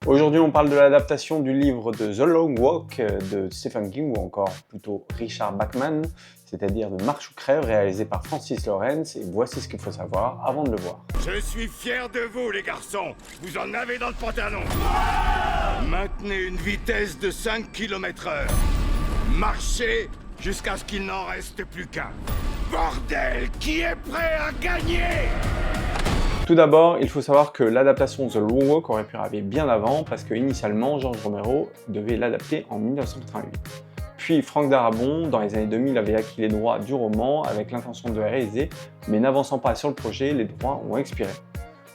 Aujourd'hui, on parle de l'adaptation du livre de The Long Walk de Stephen King, ou encore plutôt Richard Bachman, c'est-à-dire de Marche ou crève, réalisé par Francis Lawrence, et voici ce qu'il faut savoir avant de le voir. Je suis fier de vous, les garçons. Vous en avez dans le pantalon. Maintenez une vitesse de 5 km/h. Marchez jusqu'à ce qu'il n'en reste plus qu'un. Bordel, qui est prêt à gagner? Tout d'abord, il faut savoir que l'adaptation de The Long Walk aurait pu arriver bien avant, parce que initialement, George Romero devait l'adapter en 1988. Puis Frank Darabont, dans les années 2000, avait acquis les droits du roman avec l'intention de le réaliser, mais n'avançant pas sur le projet, les droits ont expiré.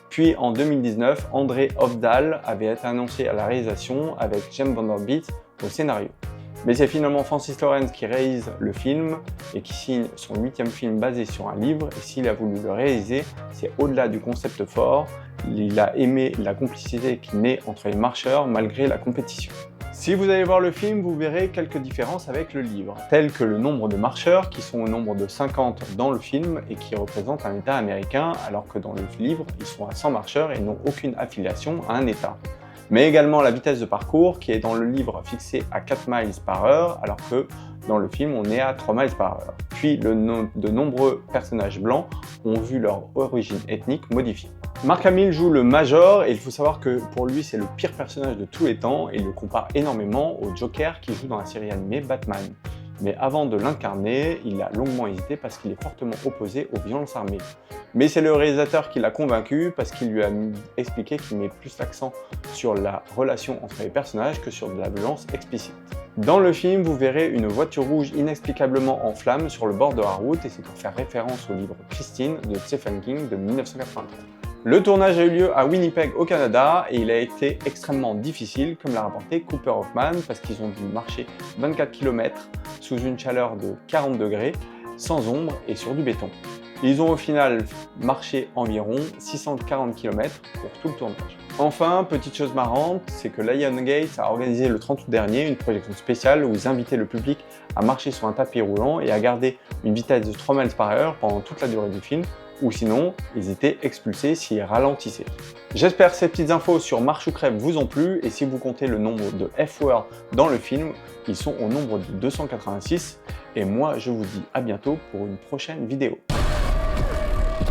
Puis en 2019, André Hofdahl avait été annoncé à la réalisation avec James Vanderbilt au scénario. Mais c'est finalement Francis Lawrence qui réalise le film et qui signe son 8e film basé sur un livre, et s'il a voulu le réaliser, c'est au-delà du concept fort, il a aimé la complicité qui naît entre les marcheurs malgré la compétition. Si vous allez voir le film, vous verrez quelques différences avec le livre, telles que le nombre de marcheurs qui sont au nombre de 50 dans le film et qui représentent un État américain, alors que dans le livre, ils sont à 100 marcheurs et n'ont aucune affiliation à un État. Mais également la vitesse de parcours qui est dans le livre fixée à 4 miles par heure, alors que dans le film on est à 3 miles par heure. Puis de nombreux personnages blancs ont vu leur origine ethnique modifiée. Mark Hamill joue le Major et il faut savoir que pour lui c'est le pire personnage de tous les temps et il le compare énormément au Joker qui joue dans la série animée Batman. Mais avant de l'incarner, il a longuement hésité parce qu'il est fortement opposé aux violences armées. Mais c'est le réalisateur qui l'a convaincu parce qu'il lui a expliqué qu'il met plus l'accent sur la relation entre les personnages que sur de la violence explicite. Dans le film, vous verrez une voiture rouge inexplicablement en flammes sur le bord de la route et c'est pour faire référence au livre Christine de Stephen King de 1983. Le tournage a eu lieu à Winnipeg au Canada et il a été extrêmement difficile, comme l'a rapporté Cooper Hoffman, parce qu'ils ont dû marcher 24 km sous une chaleur de 40 degrés, sans ombre et sur du béton. Ils ont au final marché environ 640 km pour tout le tournage. Enfin, petite chose marrante, c'est que Lionsgate a organisé le 30 août dernier une projection spéciale où ils invitaient le public à marcher sur un tapis roulant et à garder une vitesse de 3 miles par heure pendant toute la durée du film, ou sinon, ils étaient expulsés s'ils ralentissaient. J'espère que ces petites infos sur Marche ou crève vous ont plu, et si vous comptez le nombre de F-words dans le film, ils sont au nombre de 286, et moi je vous dis à bientôt pour une prochaine vidéo.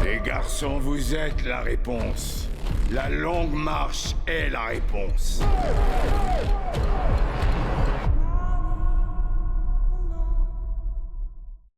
Les garçons, vous êtes la réponse. La longue marche est la réponse.